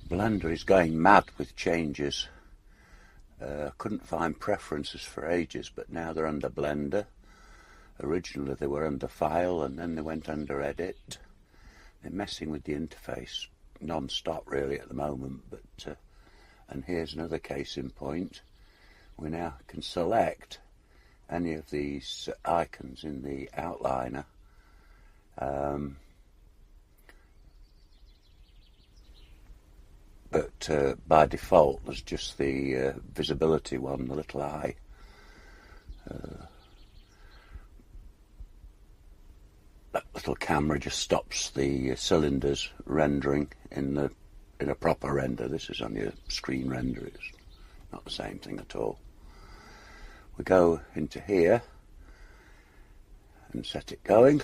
Blender is going mad with changes. Couldn't find preferences for ages, but now they're under Blender. Originally they were under File, and then they went under Edit. They're messing with the interface non-stop really at the moment, but and here's another case in point. We now can select any of these icons in the outliner. But by default there's just the visibility one, the little eye. That little camera just stops the cylinders rendering in a proper render. This is only a screen render, it's not the same thing at all. We go into here and set it going.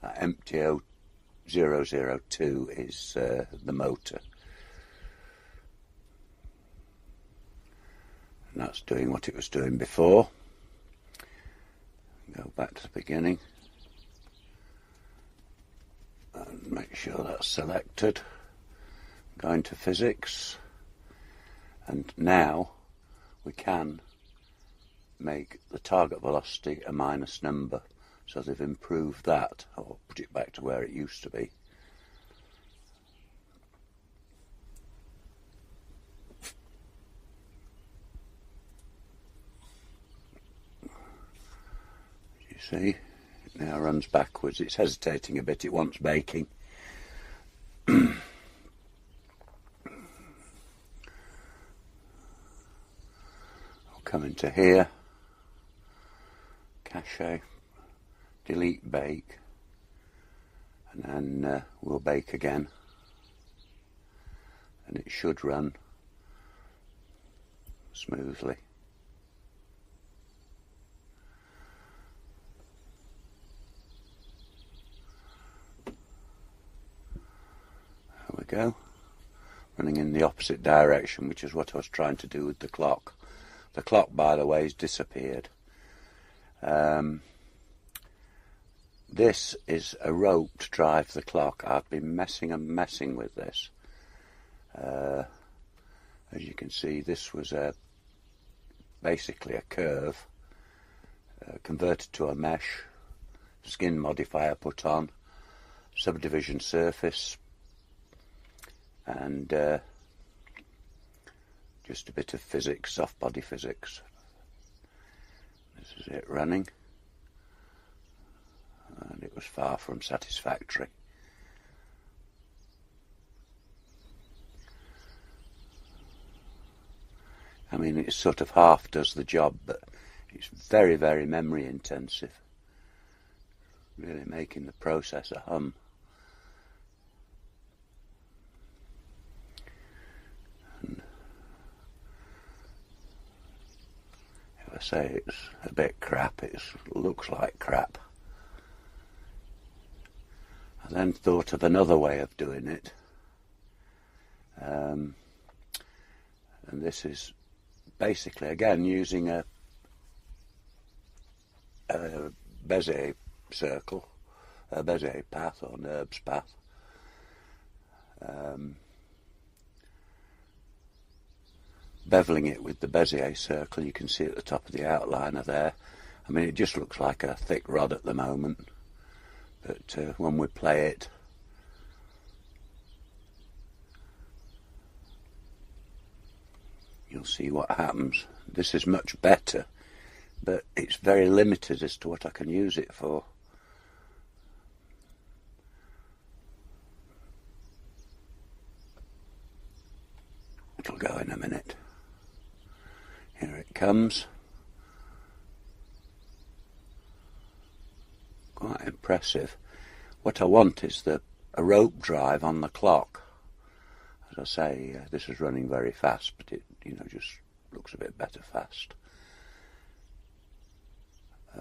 That MTO002 is the motor. And that's doing what it was doing before. Go back to the beginning and make sure that's selected. Go into physics, and now we can make the target velocity a minus number, so they've improved that, or put it back to where it used to be. You see, it now runs backwards. It's hesitating a bit, it wants baking. Come into here, cache, delete bake, and then we'll bake again, and it should run smoothly. There we go, running in the opposite direction, which is what I was trying to do with the clock. The clock, by the way, has disappeared. This is a rope to drive the clock. I've been messing with this. As you can see, this was basically a curve converted to a mesh, skin modifier put on, subdivision surface, and just a bit of physics, soft body physics. This is it running, and it was far from satisfactory. I mean, it sort of half does the job, but it's very, very memory intensive, really making the processor hum. I say it's a bit crap, it looks like crap. I then thought of another way of doing it, and this is basically again using a Bezier circle, a Bezier path or NURBS path. Beveling it with the Bezier circle, you can see at the top of the outliner there. I mean, it just looks like a thick rod at the moment, but when we play it, you'll see what happens. This is much better, but it's very limited as to what I can use it for. It'll go in a minute. Here it comes. Quite impressive. What I want is a rope drive on the clock. As I say, this is running very fast, but it just looks a bit better fast. I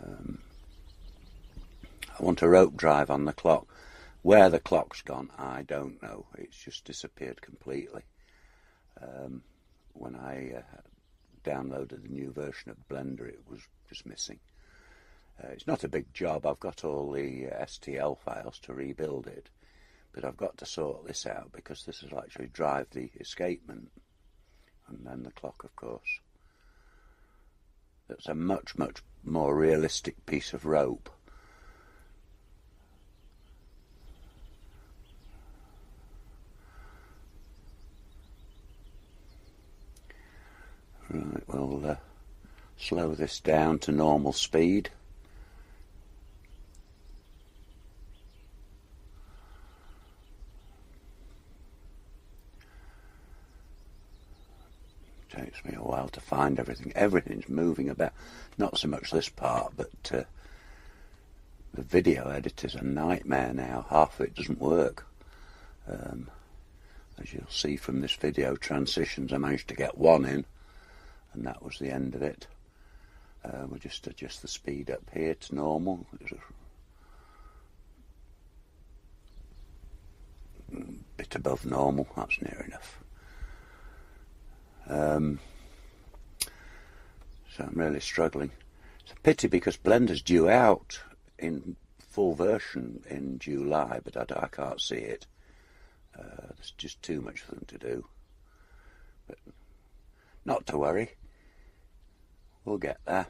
want a rope drive on the clock. Where the clock's gone, I don't know. It's just disappeared completely. When I downloaded the new version of Blender, it was just missing. It's not a big job. I've got all the STL files to rebuild it, But I've got to sort this out because this will actually drive the escapement, and then the clock, of course. It's a much, much more realistic piece of rope. Right, we'll slow this down to normal speed. Takes me a while to find everything. Everything's moving about. Not so much this part, but the video editor's a nightmare now. Half of it doesn't work. As you'll see from this video transitions, I managed to get one in, and that was the end of it. We'll just adjust the speed up here to normal. A bit above normal, that's near enough. So I'm really struggling. It's a pity because Blender's due out in full version in July, but I can't see it. There's just too much for them to do. But not to worry, we'll get there.